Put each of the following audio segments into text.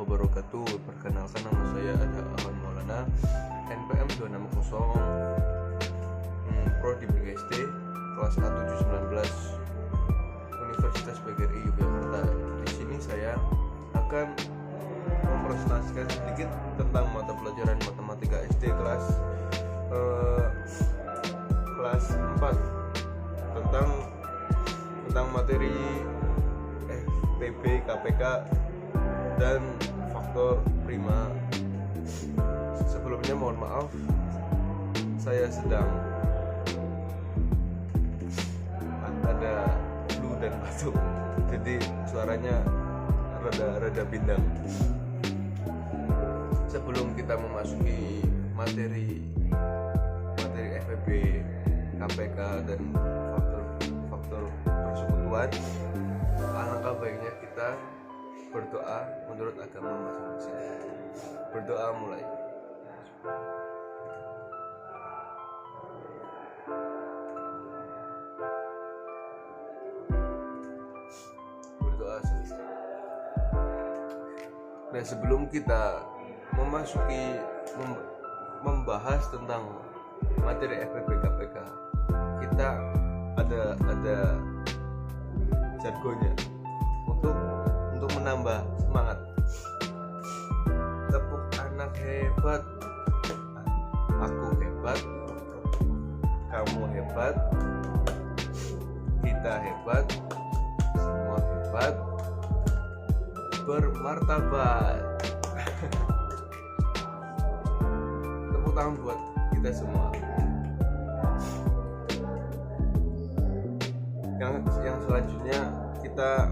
wabarakatuh. Perkenalkan, nama saya Ahmad Maulana, NPM 260, Prodi BGSD, kelas A719, Universitas PGRI Yogyakarta. Di sini saya akan mempresentasikan sedikit tentang mata pelajaran matematika SD kelas 4 tentang materi FPB, KPK, dan faktor prima. Sebelumnya mohon maaf, saya sedang ada flu dan batuk, jadi suaranya rada bindang. Sebelum kita memasuki materi FPB, KPK, dan faktor persekutuan, alangkah baiknya kita berdoa menurut agama masing-masing. Berdoa mulai. Berdoa selesai. Nah, sebelum kita memasuki membahas tentang materi FPB KPK, kita ada jargonnya untuk menambah semangat. Tepuk anak hebat, aku hebat, kamu hebat, kita hebat, semua hebat, bermartabat. Tepuk tangan buat kita semua. Yang selanjutnya kita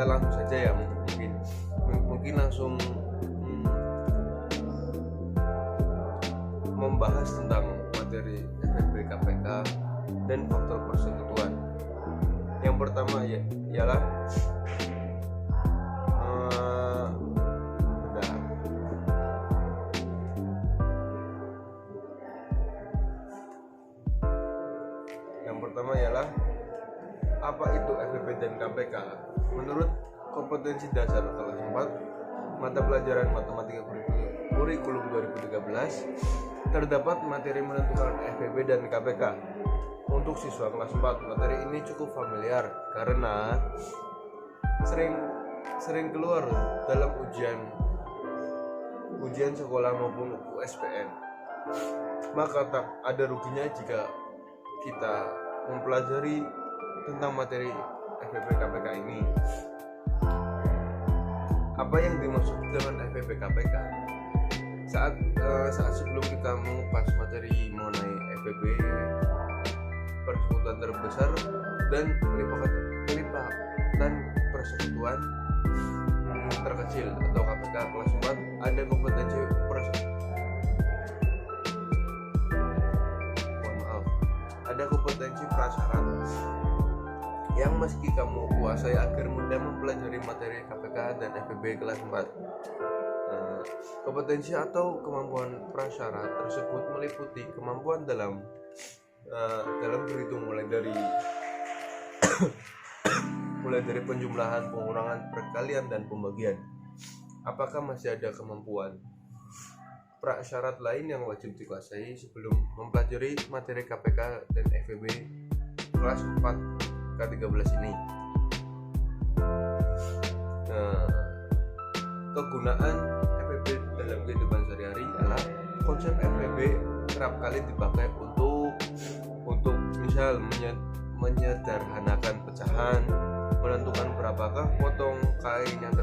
langsung saja ya, mungkin langsung membahas tentang materi FPB KPK dan faktor persekutuan. Yang pertama ialah apa itu FPB dan KPK? Menurut kompetensi dasar kelas 4 mata pelajaran matematika kurikulum 2013, terdapat materi menentukan FPB dan KPK. Untuk siswa kelas 4, materi ini cukup familiar karena sering keluar dalam ujian sekolah maupun USPN. Maka tak ada ruginya jika kita mempelajari tentang materi FPB KPK ini. Apa yang dimaksud dengan FPB KPK? Saat sebelum kita mengupas materi mengenai FPB, persekutuan terbesar, dan pelipatan persekutuan terkecil atau KPK kelas 4, ada kompetensi prasyarat yang meski kamu kuasai agar mudah mempelajari materi KPK dan FPB kelas 4. Kompetensi atau kemampuan prasyarat tersebut meliputi kemampuan dalam berhitung mulai dari penjumlahan, pengurangan, perkalian, dan pembagian. Apakah masih ada kemampuan prasyarat lain yang wajib dikuasai sebelum mempelajari materi KPK dan FPB kelas 4 K13 ini? Kegunaan FPB dalam kehidupan sehari-hari adalah konsep FPB kerap kali dipakai untuk misal menyederhanakan pecahan, menentukan berapakah potong kain yang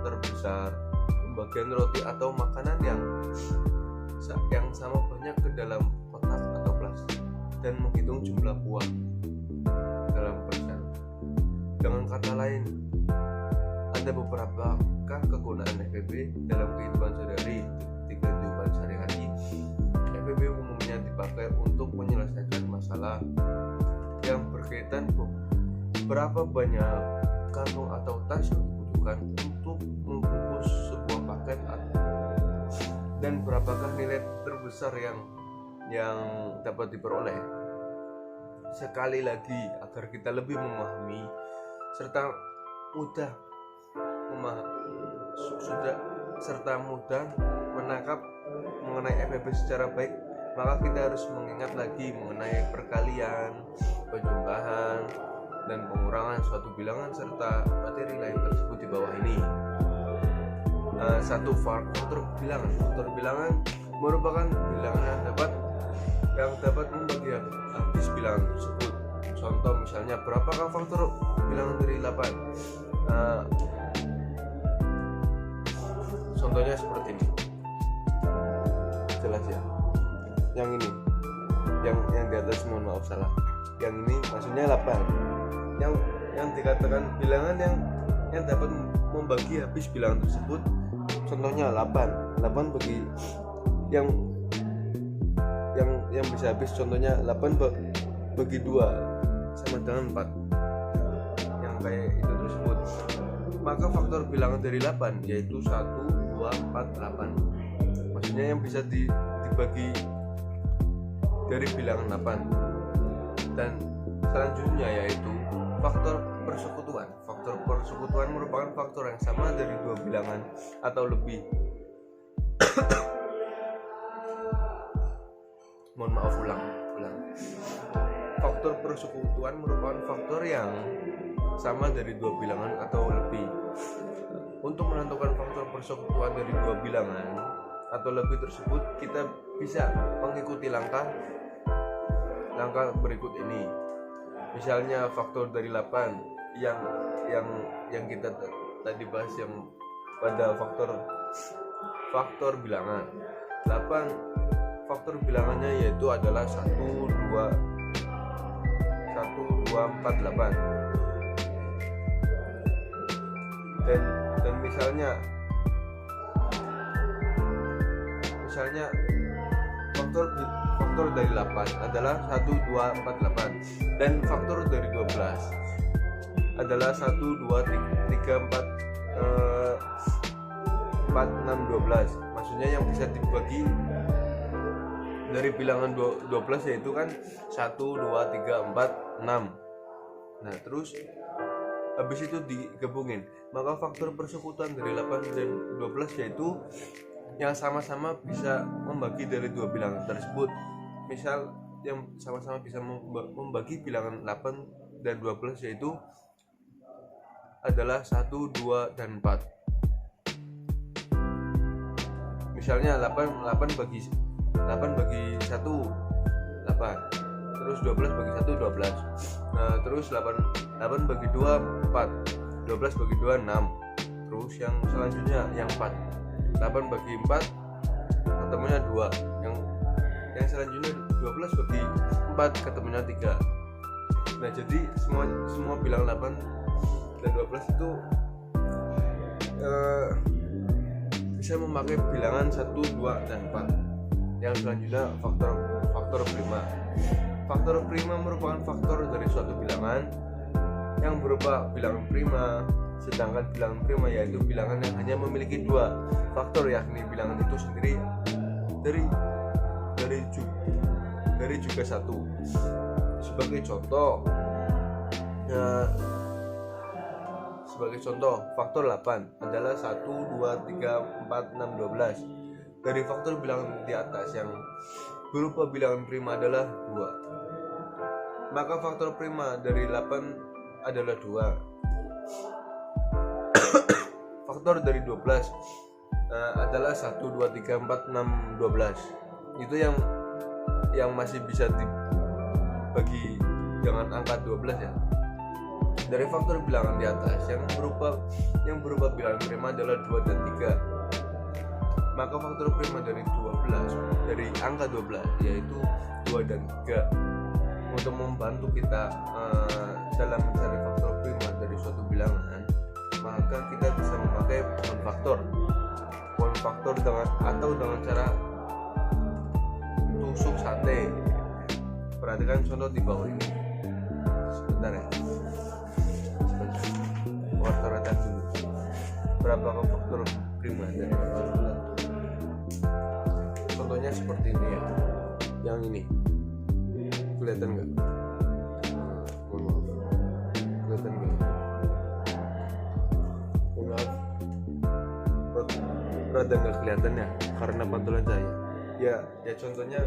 terbesar, pembagian roti atau makanan yang sama banyak ke dalam kotak atau plastik, dan menghitung jumlah buah dalam persen. Dengan kata lain, ada beberapa kegunaan FPB dalam kehidupan sehari-hari. FPB umumnya dipakai untuk menyelesaikan masalah yang berkaitan berapa banyak kantong atau tas yang dibutuhkan untuk membungkus sebuah paket, dan berapakah nilai terbesar yang dapat diperoleh. Sekali lagi, agar kita lebih memahami serta mudah sudah serta mudah menangkap mengenai FEB secara baik, maka kita harus mengingat lagi mengenai perkalian, penjumlahan, dan pengurangan suatu bilangan serta materi lain tersebut di bawah ini. Satu faktor bilangan. Faktor bilangan merupakan bilangan yang dapat membagi habis bilangan tersebut. Contoh misalnya, berapakah faktor bilangan dari 8? Contohnya seperti ini. Jelas ya. Yang ini. Yang di atas, mohon maaf salah. Yang ini maksudnya 8. Yang dikatakan bilangan yang dapat membagi habis bilangan tersebut. Contohnya 8 bagi yang bisa habis, contohnya 8 bagi 2 sama dengan 4, yang kayak itu tersebut. Maka faktor bilangan dari 8 yaitu 1, 2, 4, 8. Maksudnya yang bisa dibagi dari bilangan 8. Dan selanjutnya yaitu faktor persekutuan. Faktor persekutuan merupakan faktor yang sama dari dua bilangan atau lebih. Mohon maaf, ulang. Faktor persekutuan merupakan faktor yang sama dari dua bilangan atau lebih. Untuk menentukan faktor persekutuan dari dua bilangan atau lebih tersebut, kita bisa mengikuti langkah berikut ini. Misalnya faktor dari 8 yang kita tadi bahas yang pada faktor bilangan 8, faktor bilangannya yaitu adalah 1, 2, 4, 8. Dan misalnya faktor dari 8 adalah 1, 2, 4, 8, dan faktor dari 12 adalah 1, 2, 3, 4, 6, 12. Maksudnya yang bisa dibagi dari bilangan 12 yaitu kan 1, 2, 3, 4, 6. Nah terus habis itu digabungin, maka faktor persekutuan dari 8 dan 12 yaitu yang sama-sama bisa membagi dari dua bilangan tersebut. Misal yang sama-sama bisa membagi bilangan 8 dan 12 yaitu adalah 1, 2, dan 4. Misalnya 8 bagi 1 8, terus 12 bagi 1 12. Nah, terus 8 bagi 2 4, 12 bagi 2 6. Terus yang selanjutnya yang 4, 8 bagi 4 ketemunya 2. Yang selanjutnya 12 bagi 4 ketemunya 3. Nah, jadi semua bilangan 8 dan 12 itu bisa memakai bilangan 1, 2, dan 4. Yang selanjutnya faktor prima. Faktor prima merupakan faktor dari suatu bilangan yang berupa bilangan prima, sedangkan bilangan prima yaitu bilangan yang hanya memiliki dua faktor, yakni bilangan itu sendiri dari juga satu. Sebagai contoh, faktor 8 adalah 1, 2, 3, 4, 6, 12. Dari faktor bilangan di atas yang berupa bilangan prima adalah 2. Maka faktor prima dari 8 adalah 2. Faktor dari 12 adalah 1, 2, 3, 4, 6, 12. Itu yang masih bisa dibagi dengan angka 12 ya. Dari faktor bilangan di atas yang berupa bilangan prima adalah 2 dan 3. Maka faktor prima dari angka 12 yaitu 2 dan 3. Untuk membantu kita dalam mencari faktor prima dari suatu bilangan, maka kita bisa memakai pohon faktor dengan cara tusuk sate. Perhatikan contoh di bawah ini. Sebentar ya. Rata-rata dulu. Berapa faktor prima dari faktor bulat? Contohnya seperti ini ya. Yang ini. Kelihatan nggak? Kelihatan nggak? Maaf. rada nggak kelihatan ya karena pantulan cahaya. Ya contohnya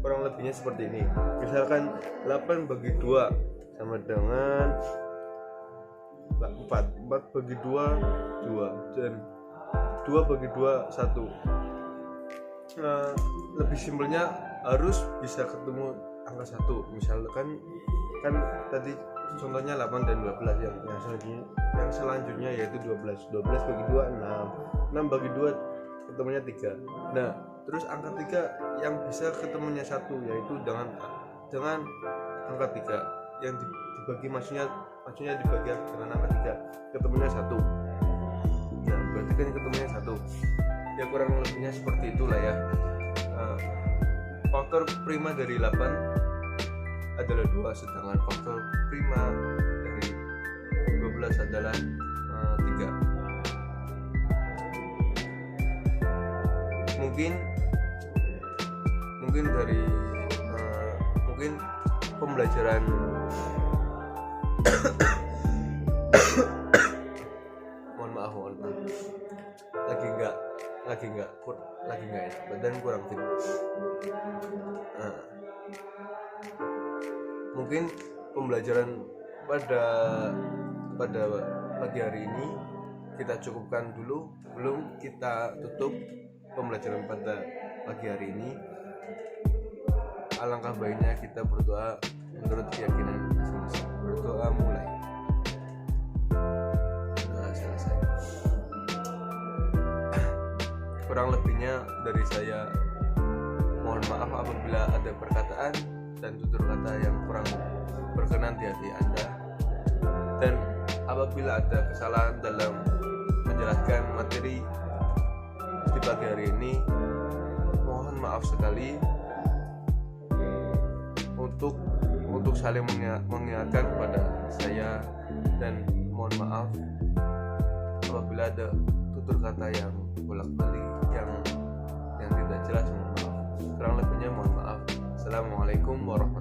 kurang lebihnya seperti ini. Misalkan 8 bagi 2 sama dengan 4 bagi 2 dan 2 bagi 2 1. Nah, lebih simpelnya harus bisa ketemu angka 1. Misalkan kan tadi contohnya 8 dan 12, yang selanjutnya yaitu 12 bagi 2 6 bagi 2 ketemunya 3. Nah terus angka 3 yang bisa ketemunya 1 yaitu dengan angka 3 yang dibagi maksudnya dibagi dengan angka 3 ketemunya 1. Nah berarti kan ketemunya 1. Ya kurang lebihnya seperti itulah ya. Faktor prima dari 8 adalah 2, sedangkan faktor prima dari 12 adalah 3. Mungkin dari pembelajaran mohon maaf lagi enggak ya, badan kurang fit. Mungkin pembelajaran pada pagi hari ini kita cukupkan dulu, belum kita tutup pembelajaran pada pagi hari ini. Alangkah baiknya kita berdoa menurut keyakinan masing-masing. Berdoa mulai. Nah, selesai. Kurang lebihnya dari saya, mohon maaf apabila ada perkataan dan tutur kata yang kurang berkenan di hati Anda, dan apabila ada kesalahan dalam menjelaskan materi di pagi hari ini, mohon maaf sekali. Untuk saling mengingatkan kepada saya, dan mohon maaf apabila ada tutur kata yang bolak-balik yang tidak jelas, mohon maaf. Kurang lebihnya mohon maaf. Assalamualaikum warahmatullahi wabarakatuh.